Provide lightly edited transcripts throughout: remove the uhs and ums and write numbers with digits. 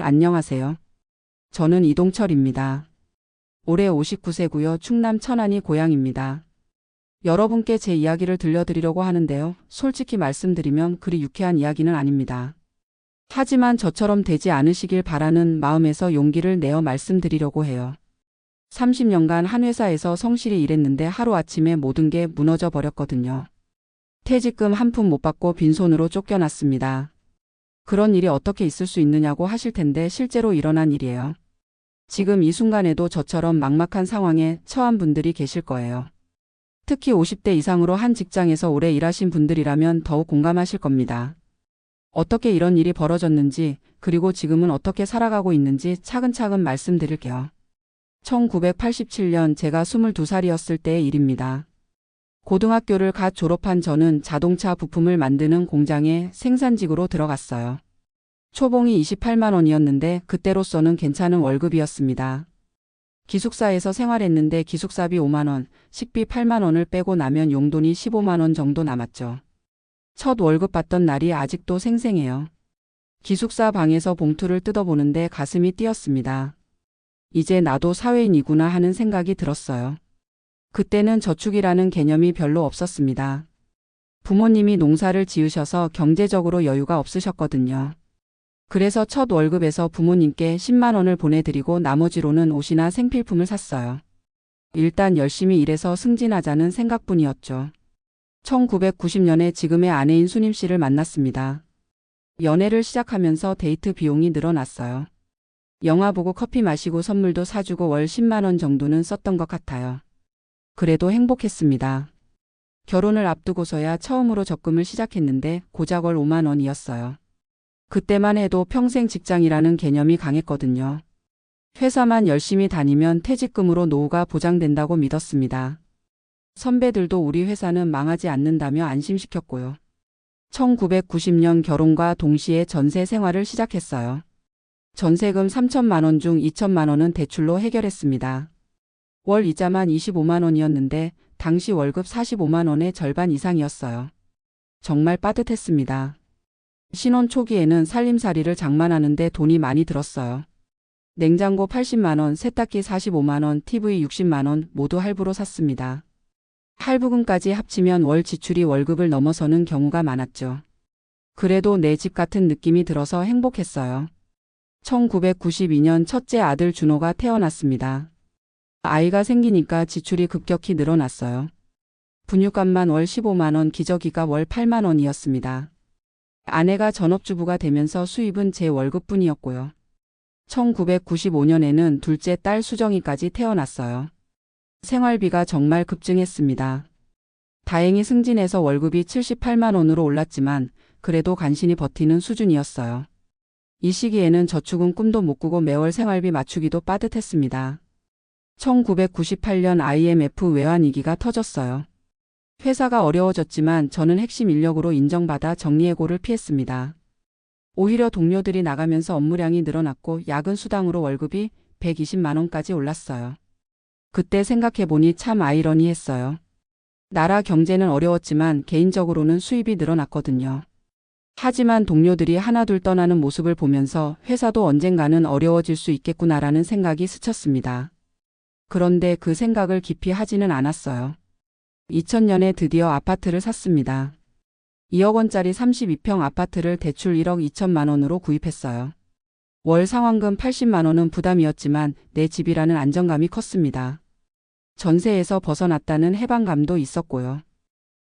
안녕하세요. 저는 이동철입니다. 올해 59세고요. 충남 천안이 고향입니다. 여러분께 제 이야기를 들려드리려고 하는데요. 솔직히 말씀드리면 그리 유쾌한 이야기는 아닙니다. 하지만 저처럼 되지 않으시길 바라는 마음에서 용기를 내어 말씀드리려고 해요. 30년간 한 회사에서 성실히 일했는데 하루아침에 모든 게 무너져 버렸거든요. 퇴직금 한 푼 못 받고 빈손으로 쫓겨났습니다. 그런 일이 어떻게 있을 수 있느냐고 하실 텐데 실제로 일어난 일이에요. 지금 이 순간에도 저처럼 막막한 상황에 처한 분들이 계실 거예요. 특히 50대 이상으로 한 직장에서 오래 일하신 분들이라면 더욱 공감하실 겁니다. 어떻게 이런 일이 벌어졌는지, 그리고 지금은 어떻게 살아가고 있는지 차근차근 말씀드릴게요. 1987년 제가 22살이었을 때의 일입니다. 고등학교를 갓 졸업한 저는 자동차 부품을 만드는 공장에 생산직으로 들어갔어요. 초봉이 28만 원이었는데 그때로서는 괜찮은 월급이었습니다. 기숙사에서 생활했는데 기숙사비 5만 원, 식비 8만 원을 빼고 나면 용돈이 15만 원 정도 남았죠. 첫 월급 받던 날이 아직도 생생해요. 기숙사 방에서 봉투를 뜯어보는데 가슴이 뛰었습니다. 이제 나도 사회인이구나 하는 생각이 들었어요. 그때는 저축이라는 개념이 별로 없었습니다. 부모님이 농사를 지으셔서 경제적으로 여유가 없으셨거든요. 그래서 첫 월급에서 부모님께 10만 원을 보내드리고 나머지로는 옷이나 생필품을 샀어요. 일단 열심히 일해서 승진하자는 생각뿐이었죠. 1990년에 지금의 아내인 수님 씨를 만났습니다. 연애를 시작하면서 데이트 비용이 늘어났어요. 영화 보고 커피 마시고 선물도 사주고 월 10만 원 정도는 썼던 것 같아요. 그래도 행복했습니다. 결혼을 앞두고서야 처음으로 적금을 시작했는데 고작 월 5만 원이었어요. 그때만 해도 평생 직장이라는 개념이 강했거든요. 회사만 열심히 다니면 퇴직금으로 노후가 보장된다고 믿었습니다. 선배들도 우리 회사는 망하지 않는다며 안심시켰고요. 1990년 결혼과 동시에 전세 생활을 시작했어요. 전세금 3천만 원 중 2천만 원은 대출로 해결했습니다. 월 이자만 25만 원이었는데 당시 월급 45만 원의 절반 이상이었어요. 정말 빠듯했습니다. 신혼 초기에는 살림살이를 장만하는데 돈이 많이 들었어요. 냉장고 80만 원, 세탁기 45만 원, TV 60만 원 모두 할부로 샀습니다. 할부금까지 합치면 월 지출이 월급을 넘어서는 경우가 많았죠. 그래도 내 집 같은 느낌이 들어서 행복했어요. 1992년 첫째 아들 준호가 태어났습니다. 아이가 생기니까 지출이 급격히 늘어났어요. 분유값만 월 15만 원, 기저귀가 월 8만 원이었습니다. 아내가 전업주부가 되면서 수입은 제 월급뿐이었고요. 1995년에는 둘째 딸 수정이까지 태어났어요. 생활비가 정말 급증했습니다. 다행히 승진해서 월급이 78만 원으로 올랐지만 그래도 간신히 버티는 수준이었어요. 이 시기에는 저축은 꿈도 못 꾸고 매월 생활비 맞추기도 빠듯했습니다. 1998년 IMF 외환위기가 터졌어요. 회사가 어려워졌지만 저는 핵심 인력으로 인정받아 정리해고를 피했습니다. 오히려 동료들이 나가면서 업무량이 늘어났고 야근 수당으로 월급이 120만 원까지 올랐어요. 그때 생각해보니 참 아이러니했어요. 나라 경제는 어려웠지만 개인적으로는 수입이 늘어났거든요. 하지만 동료들이 하나둘 떠나는 모습을 보면서 회사도 언젠가는 어려워질 수 있겠구나라는 생각이 스쳤습니다. 그런데 그 생각을 깊이 하지는 않았어요. 2000년에 드디어 아파트를 샀습니다. 2억 원짜리 32평 아파트를 대출 1억 2천만 원으로 구입했어요. 월 상환금 80만 원은 부담이었지만 내 집이라는 안정감이 컸습니다. 전세에서 벗어났다는 해방감도 있었고요.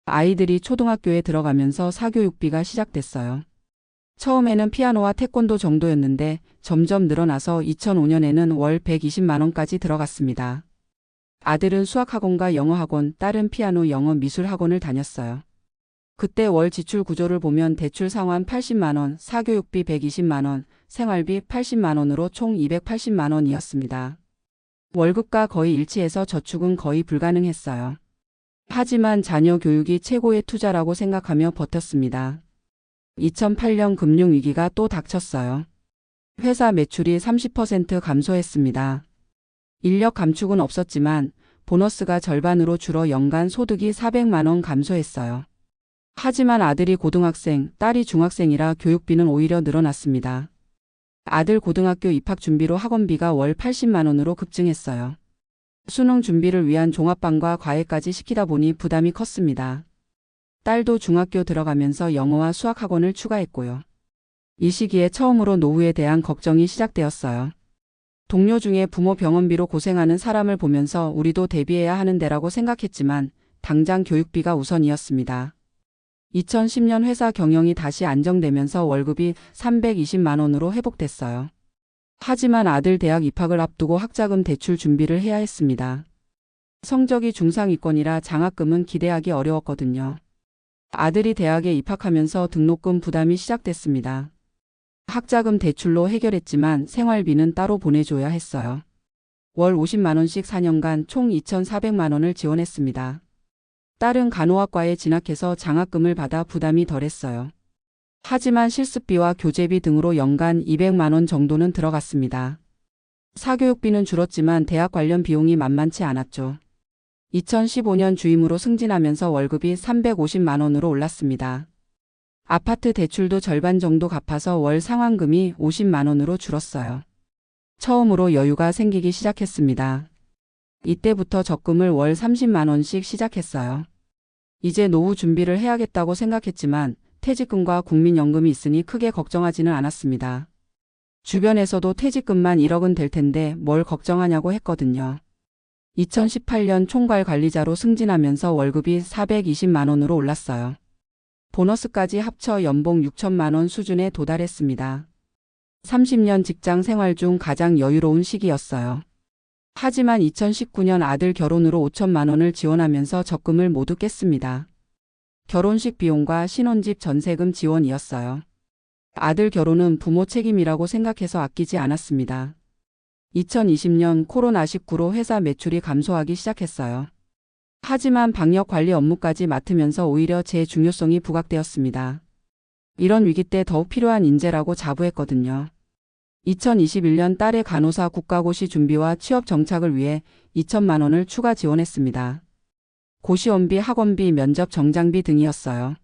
아이들이 초등학교에 들어가면서 사교육비가 시작됐어요. 처음에는 피아노와 태권도 정도였는데 점점 늘어나서 2005년에는 월 120만 원까지 들어갔습니다. 아들은 수학학원과 영어학원, 딸은 피아노, 영어, 미술학원을 다녔어요. 그때 월 지출 구조를 보면 대출 상환 80만 원, 사교육비 120만 원, 생활비 80만 원으로 총 280만 원이었습니다. 월급과 거의 일치해서 저축은 거의 불가능했어요. 하지만 자녀 교육이 최고의 투자라고 생각하며 버텼습니다. 2008년 금융위기가 또 닥쳤어요. 회사 매출이 30% 감소했습니다. 인력 감축은 없었지만 보너스가 절반으로 줄어 연간 소득이 400만 원 감소했어요. 하지만 아들이 고등학생, 딸이 중학생이라 교육비는 오히려 늘어났습니다. 아들 고등학교 입학 준비로 학원비가 월 80만 원으로 급증했어요. 수능 준비를 위한 종합반과 과외까지 시키다 보니 부담이 컸습니다. 딸도 중학교 들어가면서 영어와 수학 학원을 추가했고요. 이 시기에 처음으로 노후에 대한 걱정이 시작되었어요. 동료 중에 부모 병원비로 고생하는 사람을 보면서 우리도 대비해야 하는데라고 생각했지만 당장 교육비가 우선이었습니다. 2010년 회사 경영이 다시 안정되면서 월급이 320만 원으로 회복됐어요. 하지만 아들 대학 입학을 앞두고 학자금 대출 준비를 해야 했습니다. 성적이 중상위권이라 장학금은 기대하기 어려웠거든요. 아들이 대학에 입학하면서 등록금 부담이 시작됐습니다. 학자금 대출로 해결했지만 생활비는 따로 보내줘야 했어요. 월 50만 원씩 4년간 총 2,400만 원을 지원했습니다. 딸은 간호학과에 진학해서 장학금을 받아 부담이 덜했어요. 하지만 실습비와 교재비 등으로 연간 200만 원 정도는 들어갔습니다. 사교육비는 줄었지만 대학 관련 비용이 만만치 않았죠. 2015년 주임으로 승진하면서 월급이 350만 원으로 올랐습니다. 아파트 대출도 절반 정도 갚아서 월 상환금이 50만 원으로 줄었어요. 처음으로 여유가 생기기 시작했습니다. 이때부터 적금을 월 30만 원씩 시작했어요. 이제 노후 준비를 해야겠다고 생각했지만 퇴직금과 국민연금이 있으니 크게 걱정하지는 않았습니다. 주변에서도 퇴직금만 1억은 될 텐데 뭘 걱정하냐고 했거든요. 2018년 총괄 관리자로 승진하면서 월급이 420만 원으로 올랐어요. 보너스까지 합쳐 연봉 6천만 원 수준에 도달했습니다. 30년 직장 생활 중 가장 여유로운 시기였어요. 하지만 2019년 아들 결혼으로 5천만 원을 지원하면서 적금을 모두 깼습니다. 결혼식 비용과 신혼집 전세금 지원이었어요. 아들 결혼은 부모 책임이라고 생각해서 아끼지 않았습니다. 2020년 코로나19로 회사 매출이 감소하기 시작했어요. 하지만 방역 관리 업무까지 맡으면서 오히려 제 중요성이 부각되었습니다. 이런 위기 때 더욱 필요한 인재라고 자부했거든요. 2021년 딸의 간호사 국가고시 준비와 취업 정착을 위해 2천만 원을 추가 지원했습니다. 고시원비, 학원비, 면접 정장비 등이었어요.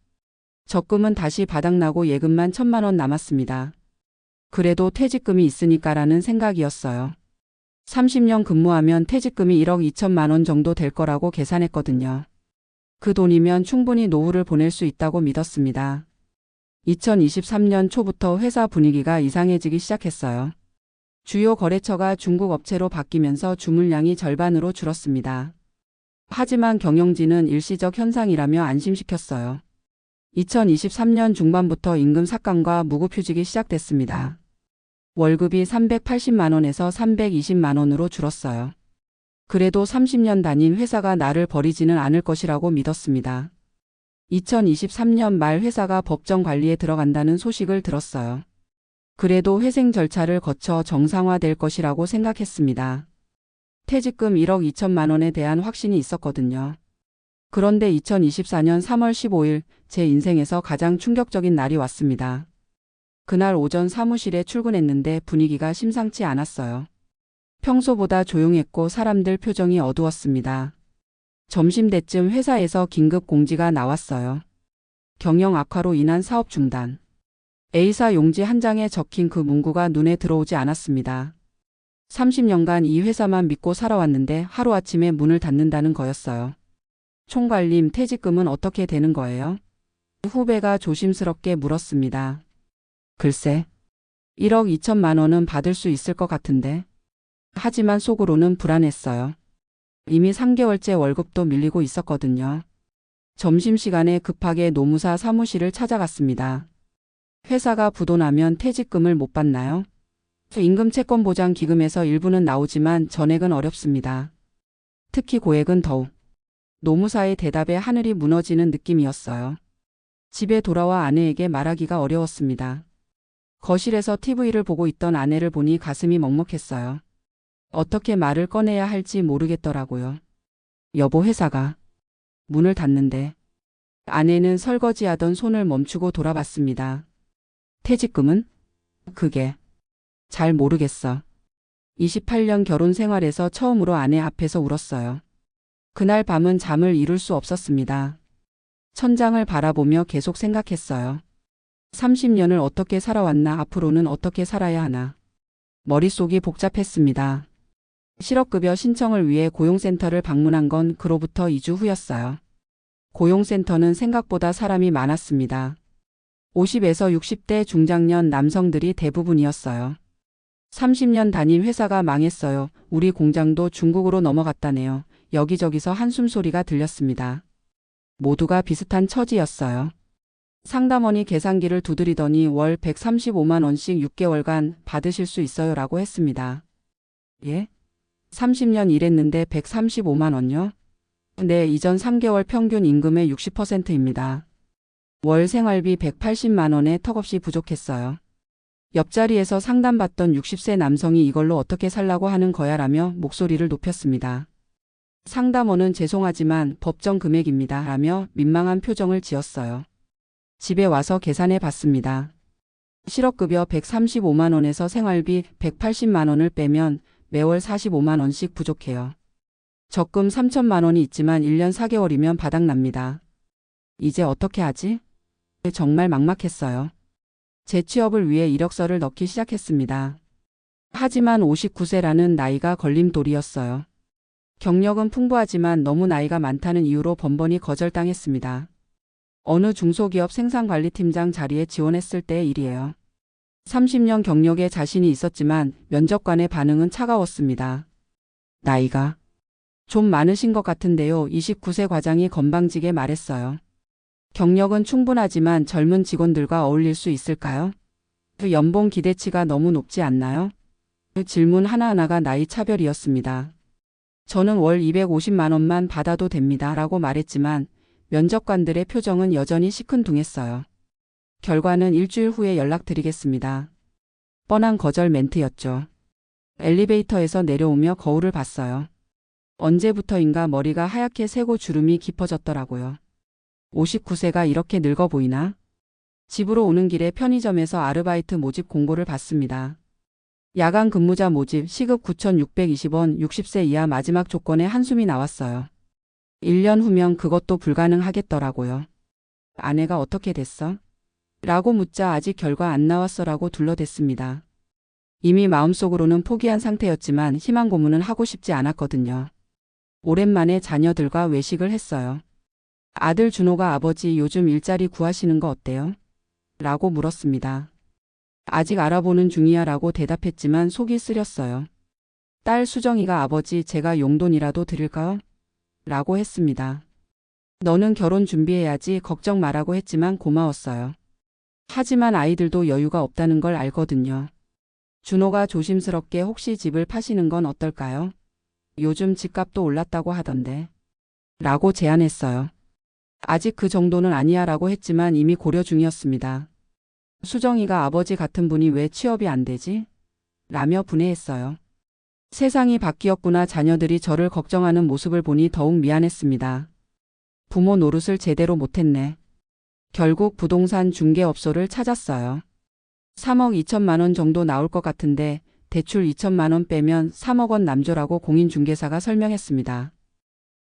적금은 다시 바닥나고 예금만 1천만 원 남았습니다. 그래도 퇴직금이 있으니까라는 생각이었어요. 30년 근무하면 퇴직금이 1억 2천만 원 정도 될 거라고 계산했거든요. 그 돈이면 충분히 노후를 보낼 수 있다고 믿었습니다. 2023년 초부터 회사 분위기가 이상해지기 시작했어요. 주요 거래처가 중국 업체로 바뀌면서 주문량이 절반으로 줄었습니다. 하지만 경영진은 일시적 현상이라며 안심시켰어요. 2023년 중반부터 임금 삭감과 무급휴직이 시작됐습니다. 월급이 380만 원에서 320만 원으로 줄었어요. 그래도 30년 다닌 회사가 나를 버리지는 않을 것이라고 믿었습니다. 2023년 말 회사가 법정 관리에 들어간다는 소식을 들었어요. 그래도 회생 절차를 거쳐 정상화될 것이라고 생각했습니다. 퇴직금 1억 2천만 원에 대한 확신이 있었거든요. 그런데 2024년 3월 15일 제 인생에서 가장 충격적인 날이 왔습니다. 그날 오전 사무실에 출근했는데 분위기가 심상치 않았어요. 평소보다 조용했고 사람들 표정이 어두웠습니다. 점심때쯤 회사에서 긴급 공지가 나왔어요. 경영 악화로 인한 사업 중단. A사 용지 한 장에 적힌 그 문구가 눈에 들어오지 않았습니다. 30년간 이 회사만 믿고 살아왔는데 하루아침에 문을 닫는다는 거였어요. 총괄님, 퇴직금은 어떻게 되는 거예요? 후배가 조심스럽게 물었습니다. 글쎄, 1억 2천만 원은 받을 수 있을 것 같은데. 하지만 속으로는 불안했어요. 이미 3개월째 월급도 밀리고 있었거든요. 점심시간에 급하게 노무사 사무실을 찾아갔습니다. 회사가 부도나면 퇴직금을 못 받나요? 임금 채권 보장 기금에서 일부는 나오지만 전액은 어렵습니다. 특히 고액은 더욱. 노무사의 대답에 하늘이 무너지는 느낌이었어요. 집에 돌아와 아내에게 말하기가 어려웠습니다. 거실에서 TV를 보고 있던 아내를 보니 가슴이 먹먹했어요. 어떻게 말을 꺼내야 할지 모르겠더라고요. 여보, 회사가 문을 닫는데. 아내는 설거지하던 손을 멈추고 돌아봤습니다. 퇴직금은? 그게 잘 모르겠어. 28년 결혼 생활에서 처음으로 아내 앞에서 울었어요. 그날 밤은 잠을 이룰 수 없었습니다. 천장을 바라보며 계속 생각했어요. 30년을 어떻게 살아왔나, 앞으로는 어떻게 살아야 하나. 머릿속이 복잡했습니다. 실업급여 신청을 위해 고용센터를 방문한 건 그로부터 2주 후였어요. 고용센터는 생각보다 사람이 많았습니다. 50에서 60대 중장년 남성들이 대부분이었어요. 30년 다닌 회사가 망했어요. 우리 공장도 중국으로 넘어갔다네요. 여기저기서 한숨 소리가 들렸습니다. 모두가 비슷한 처지였어요. 상담원이 계산기를 두드리더니 월 135만 원씩 6개월간 받으실 수 있어요 라고 했습니다. 예? 30년 일했는데 135만 원요? 네, 이전 3개월 평균 임금의 60%입니다. 월 생활비 180만 원에 턱없이 부족했어요. 옆자리에서 상담받던 60세 남성이 이걸로 어떻게 살라고 하는 거야 라며 목소리를 높였습니다. 상담원은 죄송하지만 법정 금액입니다 라며 민망한 표정을 지었어요. 집에 와서 계산해 봤습니다. 실업급여 135만 원에서 생활비 180만 원을 빼면 매월 45만 원씩 부족해요. 적금 3천만 원이 있지만 1년 4개월이면 바닥납니다. 이제 어떻게 하지? 정말 막막했어요. 재취업을 위해 이력서를 넣기 시작했습니다. 하지만 59세라는 나이가 걸림돌이었어요. 경력은 풍부하지만 너무 나이가 많다는 이유로 번번이 거절당했습니다. 어느 중소기업 생산관리팀장 자리에 지원했을 때의 일이에요. 30년 경력에 자신이 있었지만 면접관의 반응은 차가웠습니다. 나이가 좀 많으신 것 같은데요. 29세 과장이 건방지게 말했어요. 경력은 충분하지만 젊은 직원들과 어울릴 수 있을까요? 연봉 기대치가 너무 높지 않나요? 질문 하나하나가 나이 차별이었습니다. 저는 월 250만 원만 받아도 됩니다 라고 말했지만 면접관들의 표정은 여전히 시큰둥했어요. 결과는 일주일 후에 연락드리겠습니다. 뻔한 거절 멘트였죠. 엘리베이터에서 내려오며 거울을 봤어요. 언제부터인가 머리가 하얗게 새고 주름이 깊어졌더라고요. 59세가 이렇게 늙어 보이나? 집으로 오는 길에 편의점에서 아르바이트 모집 공고를 봤습니다. 야간 근무자 모집 시급 9,620원 60세 이하 마지막 조건에 한숨이 나왔어요. 1년 후면 그것도 불가능하겠더라고요. 아내가 어떻게 됐어? 라고 묻자 아직 결과 안 나왔어 라고 둘러댔습니다. 이미 마음속으로는 포기한 상태였지만 희망 고문은 하고 싶지 않았거든요. 오랜만에 자녀들과 외식을 했어요. 아들 준호가 아버지 요즘 일자리 구하시는 거 어때요? 라고 물었습니다. 아직 알아보는 중이야 라고 대답했지만 속이 쓰렸어요. 딸 수정이가 아버지 제가 용돈이라도 드릴까요? 라고 했습니다. 너는 결혼 준비해야지 걱정 말라고 했지만 고마웠어요. 하지만 아이들도 여유가 없다는 걸 알거든요. 준호가 조심스럽게 혹시 집을 파시는 건 어떨까요? 요즘 집값도 올랐다고 하던데. 라고 제안했어요. 아직 그 정도는 아니야 라고 했지만 이미 고려 중이었습니다. 수정이가 아버지 같은 분이 왜 취업이 안 되지? 라며 분해했어요. 세상이 바뀌었구나. 자녀들이 저를 걱정하는 모습을 보니 더욱 미안했습니다. 부모 노릇을 제대로 못했네. 결국 부동산 중개업소를 찾았어요. 3억 2천만 원 정도 나올 것 같은데 대출 2천만 원 빼면 3억 원 남조라고 공인중개사가 설명했습니다.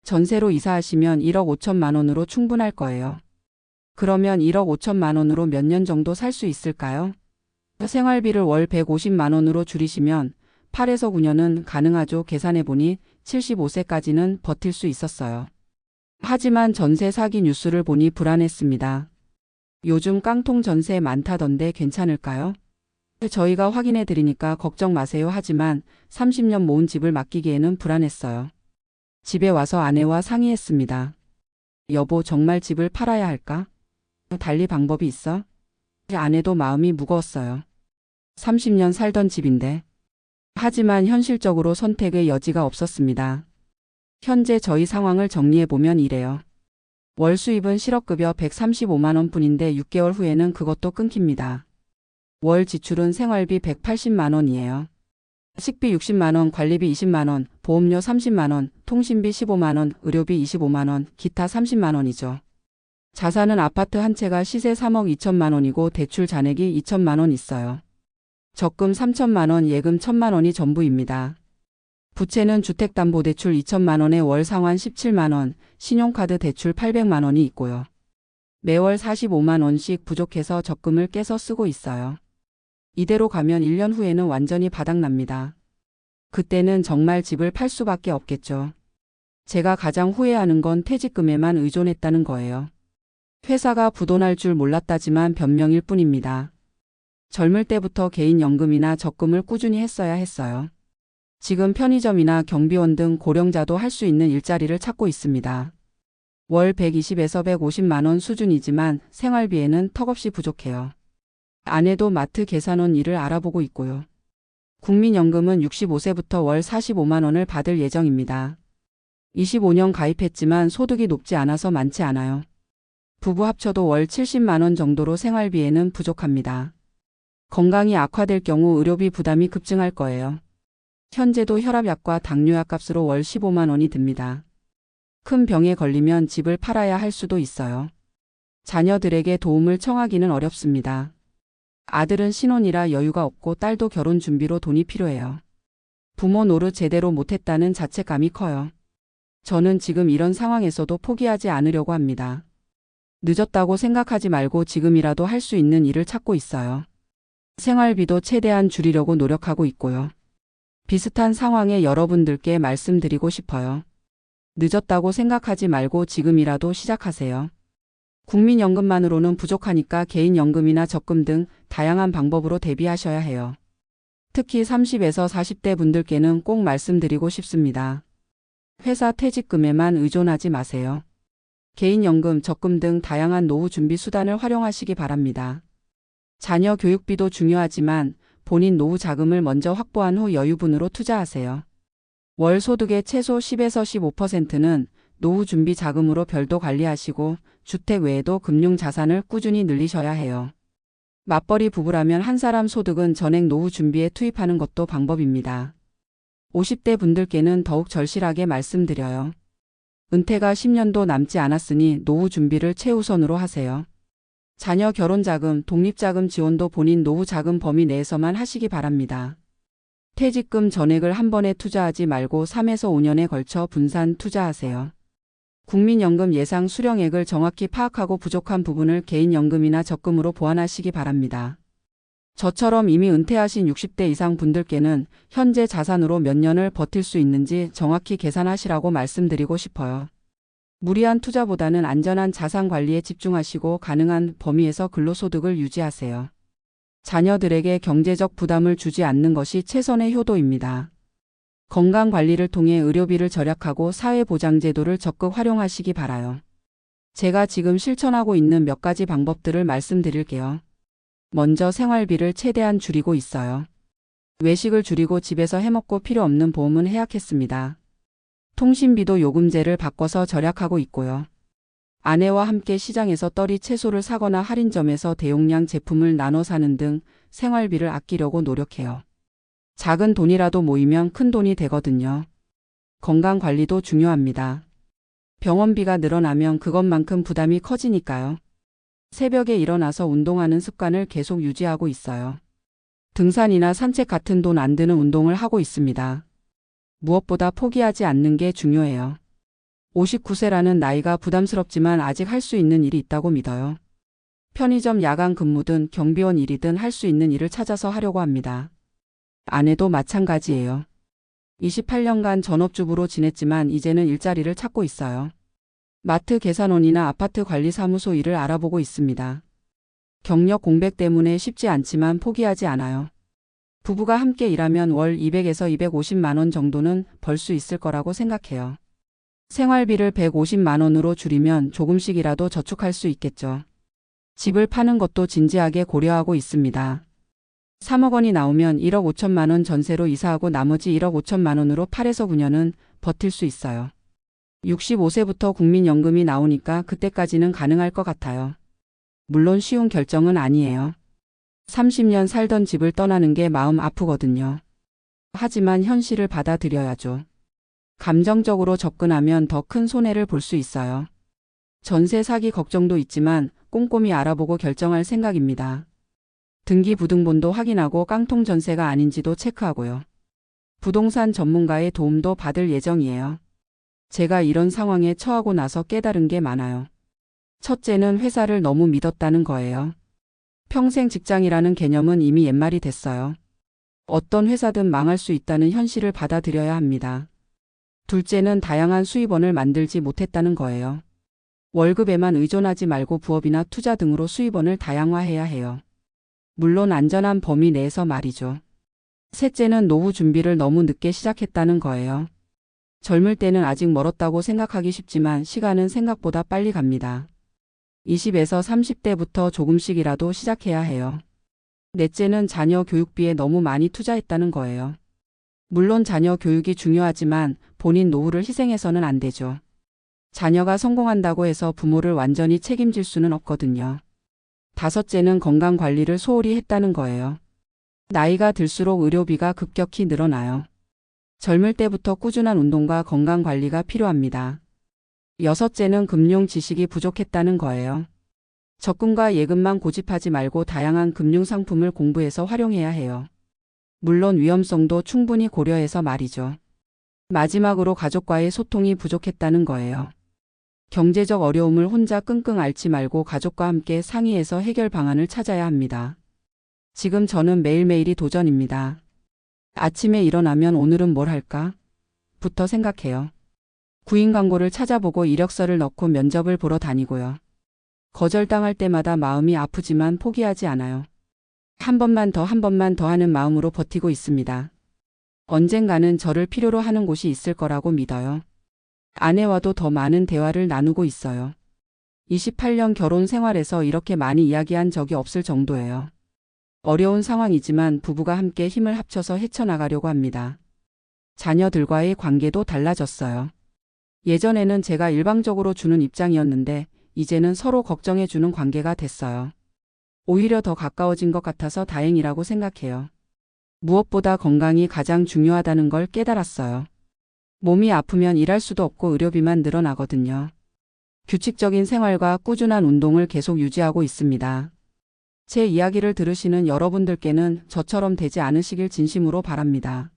전세로 이사하시면 1억 5천만 원으로 충분할 거예요. 그러면 1억 5천만 원으로 몇 년 정도 살 수 있을까요? 생활비를 월 150만 원으로 줄이시면 8에서 9년은 가능하죠. 계산해보니 75세까지는 버틸 수 있었어요. 하지만 전세 사기 뉴스를 보니 불안했습니다. 요즘 깡통 전세 많다던데 괜찮을까요? 저희가 확인해 드리니까 걱정 마세요. 하지만 30년 모은 집을 맡기기에는 불안했어요. 집에 와서 아내와 상의했습니다. 여보, 정말 집을 팔아야 할까? 달리 방법이 있어? 아내도 마음이 무거웠어요. 30년 살던 집인데. 하지만 현실적으로 선택의 여지가 없었습니다. 현재 저희 상황을 정리해보면 이래요. 월 수입은 실업급여 135만 원뿐인데 6개월 후에는 그것도 끊깁니다. 월 지출은 생활비 180만 원이에요. 식비 60만 원, 관리비 20만 원, 보험료 30만 원, 통신비 15만 원, 의료비 25만 원, 기타 30만 원이죠. 자산은 아파트 한 채가 시세 3억 2천만 원이고 대출 잔액이 2천만 원 있어요. 적금 3천만 원, 예금 1천만 원이 전부입니다. 부채는 주택담보대출 2천만 원에 월 상환 17만 원, 신용카드 대출 800만 원이 있고요. 매월 45만 원씩 부족해서 적금을 깨서 쓰고 있어요. 이대로 가면 1년 후에는 완전히 바닥납니다. 그때는 정말 집을 팔 수밖에 없겠죠. 제가 가장 후회하는 건 퇴직금에만 의존했다는 거예요. 회사가 부도날 줄 몰랐다지만 변명일 뿐입니다. 젊을 때부터 개인연금이나 적금을 꾸준히 했어야 했어요. 지금 편의점이나 경비원 등 고령자도 할 수 있는 일자리를 찾고 있습니다. 월 120에서 150만 원 수준이지만 생활비에는 턱없이 부족해요. 아내도 마트 계산원 일을 알아보고 있고요. 국민연금은 65세부터 월 45만 원을 받을 예정입니다. 25년 가입했지만 소득이 높지 않아서 많지 않아요. 부부 합쳐도 월 70만 원 정도로 생활비에는 부족합니다. 건강이 악화될 경우 의료비 부담이 급증할 거예요. 현재도 혈압약과 당뇨약 값으로 월 15만 원이 듭니다. 큰 병에 걸리면 집을 팔아야 할 수도 있어요. 자녀들에게 도움을 청하기는 어렵습니다. 아들은 신혼이라 여유가 없고 딸도 결혼 준비로 돈이 필요해요. 부모 노릇 제대로 못했다는 자책감이 커요. 저는 지금 이런 상황에서도 포기하지 않으려고 합니다. 늦었다고 생각하지 말고 지금이라도 할 수 있는 일을 찾고 있어요. 생활비도 최대한 줄이려고 노력하고 있고요. 비슷한 상황에 여러분들께 말씀드리고 싶어요. 늦었다고 생각하지 말고 지금이라도 시작하세요. 국민연금만으로는 부족하니까 개인연금이나 적금 등 다양한 방법으로 대비하셔야 해요. 특히 30에서 40대 분들께는 꼭 말씀드리고 싶습니다. 회사 퇴직금에만 의존하지 마세요. 개인연금, 적금 등 다양한 노후 준비 수단을 활용하시기 바랍니다. 자녀 교육비도 중요하지만 본인 노후 자금을 먼저 확보한 후 여유분으로 투자하세요. 월 소득의 최소 10에서 15%는 노후 준비 자금으로 별도 관리하시고 주택 외에도 금융 자산을 꾸준히 늘리셔야 해요. 맞벌이 부부라면 한 사람 소득은 전액 노후 준비에 투입하는 것도 방법입니다. 50대 분들께는 더욱 절실하게 말씀드려요. 은퇴가 10년도 남지 않았으니 노후 준비를 최우선으로 하세요. 자녀 결혼자금, 독립자금 지원도 본인 노후 자금 범위 내에서만 하시기 바랍니다. 퇴직금 전액을 한 번에 투자하지 말고 3에서 5년에 걸쳐 분산 투자하세요. 국민연금 예상 수령액을 정확히 파악하고 부족한 부분을 개인연금이나 적금으로 보완하시기 바랍니다. 저처럼 이미 은퇴하신 60대 이상 분들께는 현재 자산으로 몇 년을 버틸 수 있는지 정확히 계산하시라고 말씀드리고 싶어요. 무리한 투자보다는 안전한 자산 관리에 집중하시고 가능한 범위에서 근로소득을 유지하세요. 자녀들에게 경제적 부담을 주지 않는 것이 최선의 효도입니다. 건강관리를 통해 의료비를 절약하고 사회보장제도를 적극 활용하시기 바라요. 제가 지금 실천하고 있는 몇 가지 방법들을 말씀드릴게요. 먼저 생활비를 최대한 줄이고 있어요. 외식을 줄이고 집에서 해먹고 필요 없는 보험은 해약했습니다. 통신비도 요금제를 바꿔서 절약하고 있고요. 아내와 함께 시장에서 떨이 채소를 사거나 할인점에서 대용량 제품을 나눠 사는 등 생활비를 아끼려고 노력해요. 작은 돈이라도 모이면 큰 돈이 되거든요. 건강관리도 중요합니다. 병원비가 늘어나면 그것만큼 부담이 커지니까요. 새벽에 일어나서 운동하는 습관을 계속 유지하고 있어요. 등산이나 산책 같은 돈 안 드는 운동을 하고 있습니다. 무엇보다 포기하지 않는 게 중요해요. 59세라는 나이가 부담스럽지만 아직 할 수 있는 일이 있다고 믿어요. 편의점 야간 근무든 경비원 일이든 할 수 있는 일을 찾아서 하려고 합니다. 아내도 마찬가지예요. 28년간 전업주부로 지냈지만 이제는 일자리를 찾고 있어요. 마트 계산원이나 아파트 관리사무소 일을 알아보고 있습니다. 경력 공백 때문에 쉽지 않지만 포기하지 않아요. 부부가 함께 일하면 월 200에서 250만 원 정도는 벌 수 있을 거라고 생각해요. 생활비를 150만 원으로 줄이면 조금씩이라도 저축할 수 있겠죠. 집을 파는 것도 진지하게 고려하고 있습니다. 3억 원이 나오면 1억 5천만 원 전세로 이사하고 나머지 1억 5천만 원으로 8에서 9년은 버틸 수 있어요. 65세부터 국민연금이 나오니까 그때까지는 가능할 것 같아요. 물론 쉬운 결정은 아니에요. 30년 살던 집을 떠나는 게 마음 아프거든요. 하지만 현실을 받아들여야죠. 감정적으로 접근하면 더 큰 손해를 볼 수 있어요. 전세 사기 걱정도 있지만 꼼꼼히 알아보고 결정할 생각입니다. 등기부등본도 확인하고 깡통 전세가 아닌지도 체크하고요. 부동산 전문가의 도움도 받을 예정이에요. 제가 이런 상황에 처하고 나서 깨달은 게 많아요. 첫째는 회사를 너무 믿었다는 거예요. 평생 직장이라는 개념은 이미 옛말이 됐어요. 어떤 회사든 망할 수 있다는 현실을 받아들여야 합니다. 둘째는 다양한 수입원을 만들지 못했다는 거예요. 월급에만 의존하지 말고 부업이나 투자 등으로 수입원을 다양화해야 해요. 물론 안전한 범위 내에서 말이죠. 셋째는 노후 준비를 너무 늦게 시작했다는 거예요. 젊을 때는 아직 멀었다고 생각하기 쉽지만 시간은 생각보다 빨리 갑니다. 20에서 30대부터 조금씩이라도 시작해야 해요. 넷째는 자녀 교육비에 너무 많이 투자했다는 거예요. 물론 자녀 교육이 중요하지만 본인 노후를 희생해서는 안 되죠. 자녀가 성공한다고 해서 부모를 완전히 책임질 수는 없거든요. 다섯째는 건강 관리를 소홀히 했다는 거예요. 나이가 들수록 의료비가 급격히 늘어나요. 젊을 때부터 꾸준한 운동과 건강 관리가 필요합니다. 여섯째는 금융 지식이 부족했다는 거예요. 적금과 예금만 고집하지 말고 다양한 금융 상품을 공부해서 활용해야 해요. 물론 위험성도 충분히 고려해서 말이죠. 마지막으로 가족과의 소통이 부족했다는 거예요. 경제적 어려움을 혼자 끙끙 앓지 말고 가족과 함께 상의해서 해결 방안을 찾아야 합니다. 지금 저는 매일매일이 도전입니다. 아침에 일어나면 오늘은 뭘 할까? 부터 생각해요. 구인 광고를 찾아보고 이력서를 넣고 면접을 보러 다니고요. 거절당할 때마다 마음이 아프지만 포기하지 않아요. 한 번만 더 하는 마음으로 버티고 있습니다. 언젠가는 저를 필요로 하는 곳이 있을 거라고 믿어요. 아내와도 더 많은 대화를 나누고 있어요. 28년 결혼 생활에서 이렇게 많이 이야기한 적이 없을 정도예요. 어려운 상황이지만 부부가 함께 힘을 합쳐서 헤쳐나가려고 합니다. 자녀들과의 관계도 달라졌어요. 예전에는 제가 일방적으로 주는 입장이었는데 이제는 서로 걱정해주는 관계가 됐어요. 오히려 더 가까워진 것 같아서 다행이라고 생각해요. 무엇보다 건강이 가장 중요하다는 걸 깨달았어요. 몸이 아프면 일할 수도 없고 의료비만 늘어나거든요. 규칙적인 생활과 꾸준한 운동을 계속 유지하고 있습니다. 제 이야기를 들으시는 여러분들께는 저처럼 되지 않으시길 진심으로 바랍니다.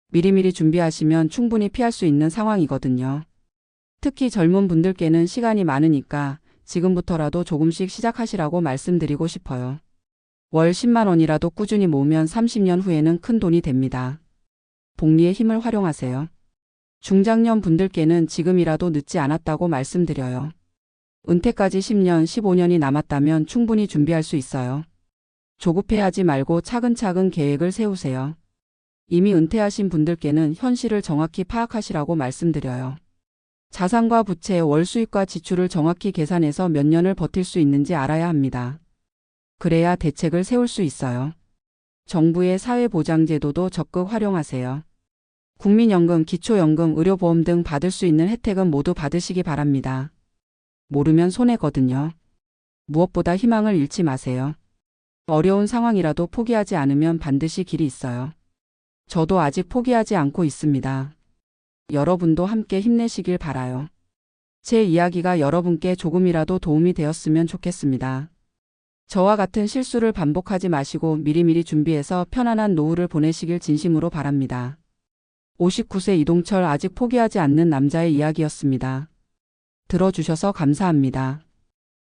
미리미리 준비하시면 충분히 피할 수 있는 상황이거든요. 특히 젊은 분들께는 시간이 많으니까 지금부터라도 조금씩 시작하시라고 말씀드리고 싶어요. 월 10만 원이라도 꾸준히 모으면 30년 후에는 큰 돈이 됩니다. 복리의 힘을 활용하세요. 중장년 분들께는 지금이라도 늦지 않았다고 말씀드려요. 은퇴까지 10년, 15년이 남았다면 충분히 준비할 수 있어요. 조급해하지 말고 차근차근 계획을 세우세요. 이미 은퇴하신 분들께는 현실을 정확히 파악하시라고 말씀드려요. 자산과 부채, 월 수입과 지출을 정확히 계산해서 몇 년을 버틸 수 있는지 알아야 합니다. 그래야 대책을 세울 수 있어요. 정부의 사회보장제도도 적극 활용하세요. 국민연금, 기초연금, 의료보험 등 받을 수 있는 혜택은 모두 받으시기 바랍니다. 모르면 손해거든요. 무엇보다 희망을 잃지 마세요. 어려운 상황이라도 포기하지 않으면 반드시 길이 있어요. 저도 아직 포기하지 않고 있습니다. 여러분도 함께 힘내시길 바라요. 제 이야기가 여러분께 조금이라도 도움이 되었으면 좋겠습니다. 저와 같은 실수를 반복하지 마시고 미리미리 준비해서 편안한 노후를 보내시길 진심으로 바랍니다. 59세 이동철 아직 포기하지 않는 남자의 이야기였습니다. 들어주셔서 감사합니다.